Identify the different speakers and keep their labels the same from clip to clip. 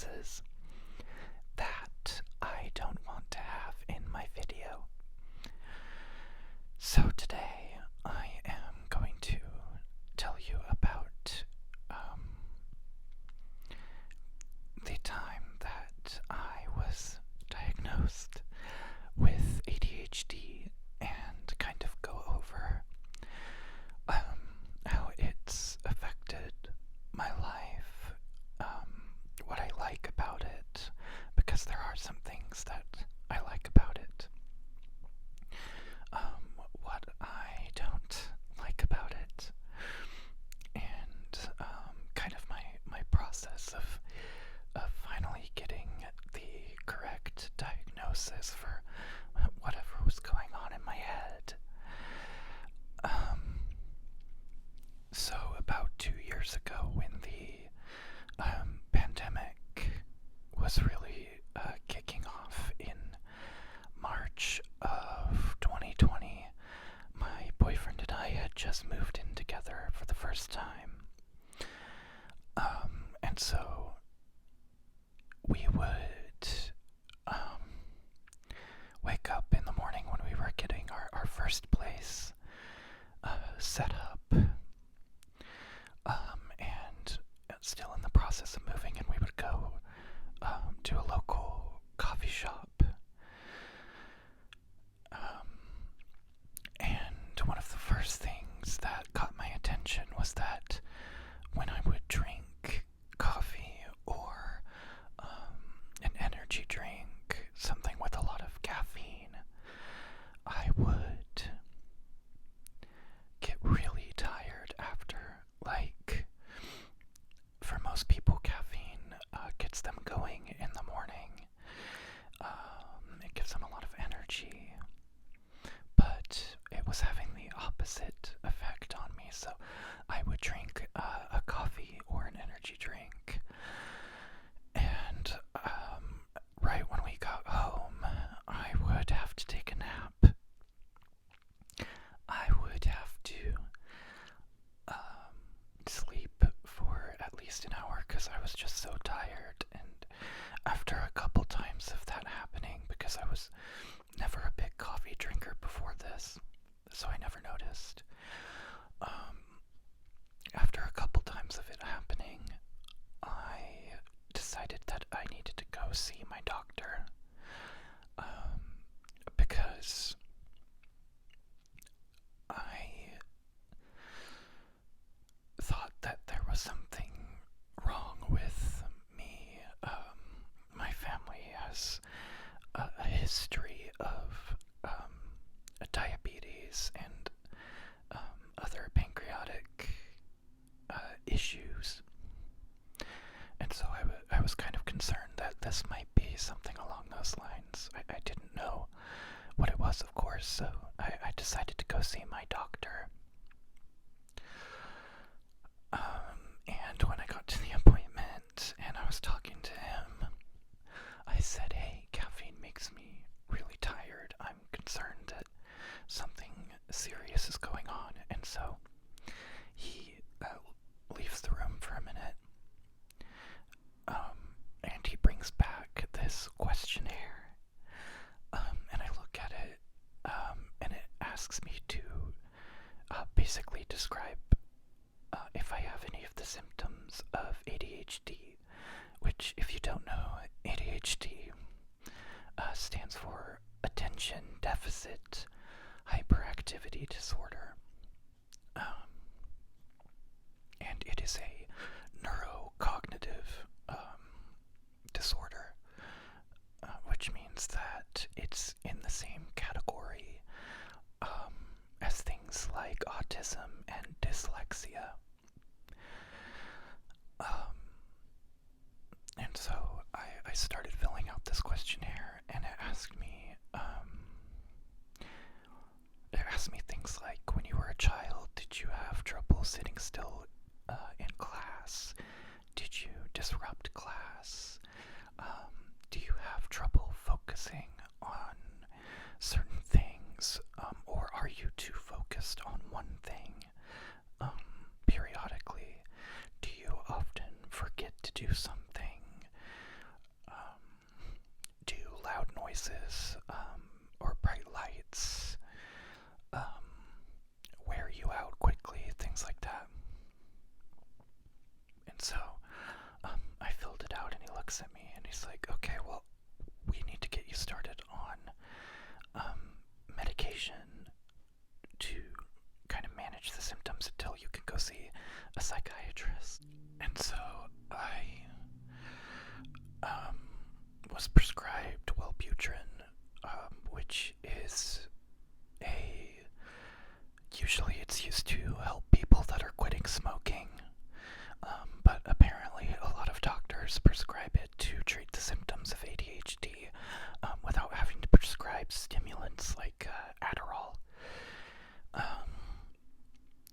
Speaker 1: noises that I don't want to have in my video. So today I am going to tell you about the time that I was diagnosed with ADHD and kind of go over how it's affected my life, what I like about it, because there are some things that I like about it, what I don't like about it, and kind of my process of finally getting the correct diagnosis for whatever was going on in my head. So about 2 years ago, when the pandemic was really kicking off in March of 2020, my boyfriend and I had just moved in together for the first time. And so we would wake up in the morning when we were getting our first place set up, and still in the process of moving, and we would go to a local coffee shop. And one of the first things that caught my attention was that when I would drink coffee or an energy drink, something with a lot of caffeine, I would get really tired after. Like, for most people, caffeine gets them going in the morning. It gives them a lot of energy. But it was having the opposite effect on me, so I would drink a coffee or an energy drink, and right when we got home, I would have to take a nap. I would have to sleep for at least an hour because I was just so tired, and after a couple times of that happening, because I was never a big coffee drinker before this, so I never noticed. After a couple times of it happening, I decided that I needed to go see my doctor, because I thought that there was something wrong with me. My family has a history of diabetes and other pancreatic issues, and so I was kind of concerned that this might be something along those lines. I didn't know what it was, of course, so I decided to go see my doctor. And when I got to the appointment and I was talking to him, I said, "Hey, caffeine makes me really tired. I'm concerned that something serious is going on." And so he leaves the room for a minute, and he brings back this questionnaire, and I look at it, and it asks me to basically describe if I have any of the symptoms of ADHD, which, if you don't know, ADHD stands for Attention Deficit Hyperactivity Disorder, and it is a neurocognitive disorder, which means that it's in the same category as things like autism and dyslexia. And so I started filling out this questionnaire, and it asked me things like, when you were a child, did you have trouble sitting still in class? Did you disrupt class? Do you have trouble focusing on certain things, or are you too focused on one thing periodically? Do you often forget to do something? noises, or bright lights, wear you out quickly, things like that. And so I filled it out, and he looks at me and he's like, okay, well, we need to get you started on medication to kind of manage the symptoms until you can go see a psychiatrist. And so I was prescribed Wellbutrin, which is usually it's used to help people that are quitting smoking, but apparently a lot of doctors prescribe it to treat the symptoms of ADHD without having to prescribe stimulants like Adderall.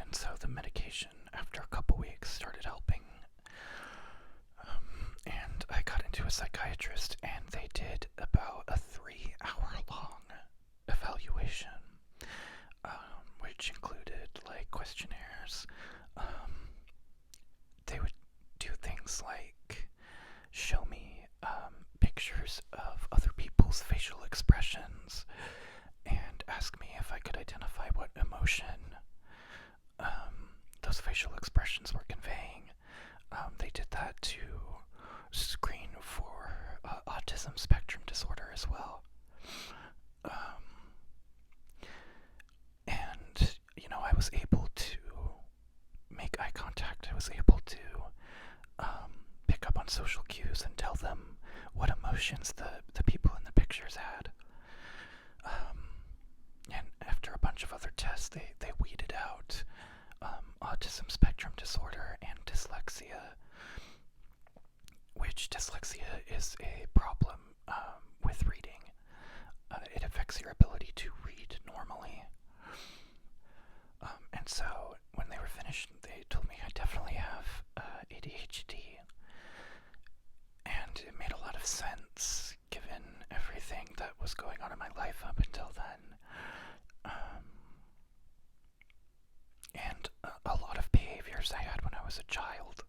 Speaker 1: And so the medication, after a couple weeks, started helping. And I got into a psychiatrist, and they did about a 3-hour-long evaluation, which included like questionnaires. They would do things like show me pictures of other people's facial expressions and ask me if I could identify what emotion those facial expressions were conveying. They did that to screen for autism spectrum disorder as well. And, I was able to make eye contact. I was able to pick up on social cues and tell them what emotions the people in the pictures had. And after a bunch of other tests, they weeded out autism spectrum disorder and dyslexia, which dyslexia is a problem with reading. It affects your ability to read normally. And so when they were finished, they told me I definitely have ADHD. And it made a lot of sense given everything that was going on in my life up until then. And a lot of behaviors I had when I was a child.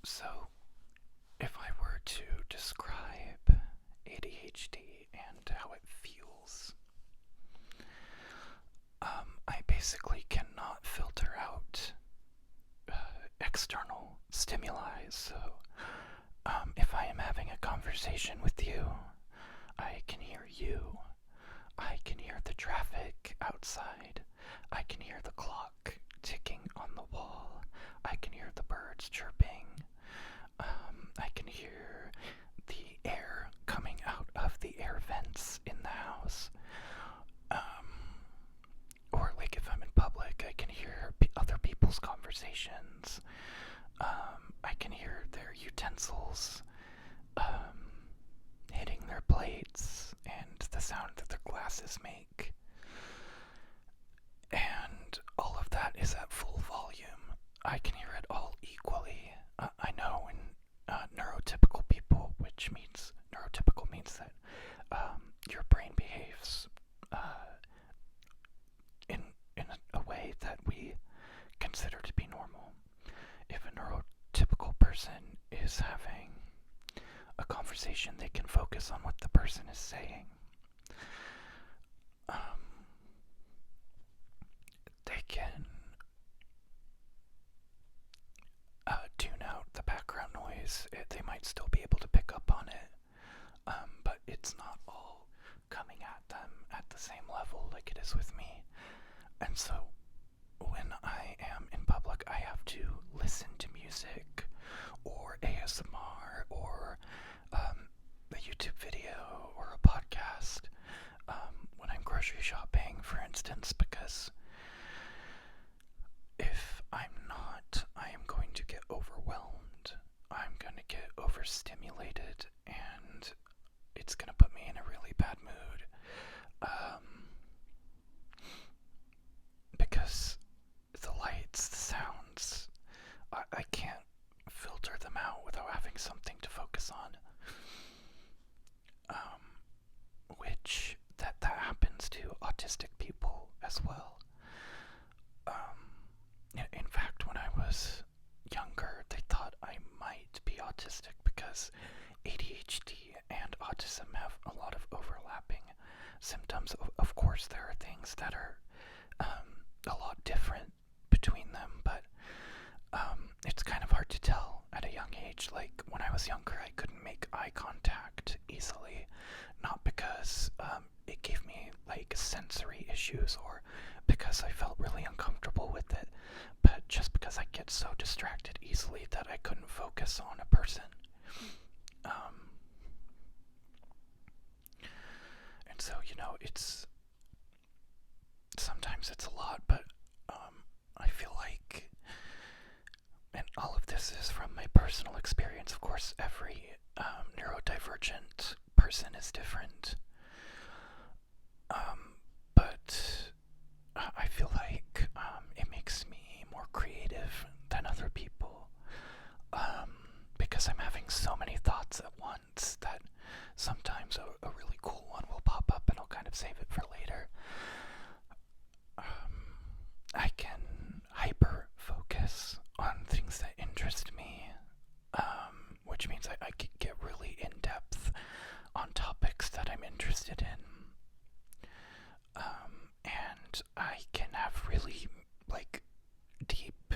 Speaker 1: So, if I were to describe ADHD and how it feels, I basically cannot filter out external stimuli. So, if I am having a conversation with you, I can hear you. I can hear the traffic outside. I can hear the clock ticking on the wall. I can hear the birds chirping. I can hear the air coming out of the air vents in the house. Or like if I'm in public, I can hear other people's conversations. I can hear their utensils hitting their plates and the sound that their glasses make. And all of that is at full volume. I can hear it all equally. I know in neurotypical people, which means neurotypical means that your brain behaves in a way that we consider to be normal. If a neurotypical person is having a conversation, they can focus on what the person is saying. They can tune out the background noise. They might still be able to pick up on it, but it's not all coming at them at the same level like it is with me. And so when I am in public, I have to listen to music or ASMR or a YouTube video or a podcast when I'm grocery shopping, for instance, because if I'm not, I am going to get overwhelmed. I'm going to get overstimulated, and it's going to put me in a really bad mood. Because the lights, the sounds, I can't filter them out without having something to focus on. Which that happens to autistic people as well. In fact, when I was younger, they thought I might because ADHD and autism have a lot of overlapping symptoms. Of course, there are things that are a lot different between them, but it's kind of hard to tell at a young age. Like, when I was younger, I couldn't make eye contact easily, not because it gave me like sensory issues or because I felt really uncomfortable with it, but just because I get so distracted easily that I couldn't focus on a person. And so, it's sometimes it's a lot, but I feel like, and all of this is from my personal experience. Of course, every neurodivergent person is different, but I feel like it makes me more creative than other people, because I'm having so many thoughts at once that sometimes a really cool one will pop up and I'll kind of save it for later. I can hyper focus on things that interest me, which means I can get really in depth on topics that I'm interested in, and I can have really like deep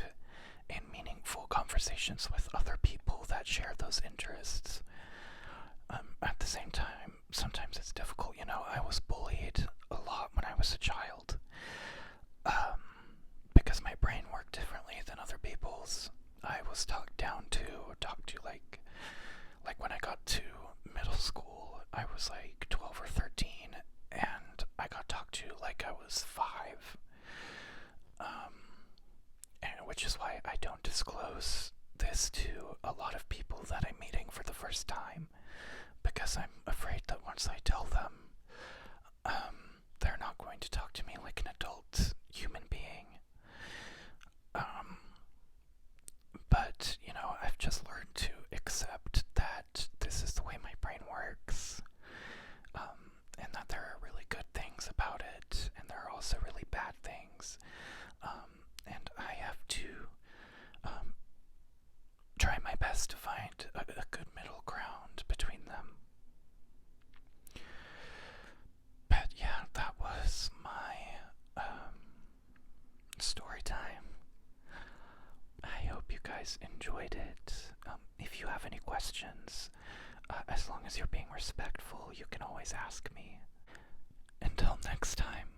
Speaker 1: and meaningful conversations with other people that share those interests. At the same time, sometimes it's difficult. I was bullied a lot when I was a child, because my brain worked differently than other people's. I was talked to like when I got to middle school, I was like 12 or 13, and I got talked to like I was 5, and which is why I don't disclose this to a lot of people that I'm meeting for the first time, because I'm afraid that once I tell them, they're not going to talk to me like an adult human being. But, I've just learned to accept that this is the way my brain works, and that there are really good things about it, and there are also really bad things, and I have to try my best to find a good middle ground between them. But yeah, that was my story time. I hope you guys enjoyed it. If you have any questions, as long as you're being respectful, you can always ask me. Until next time.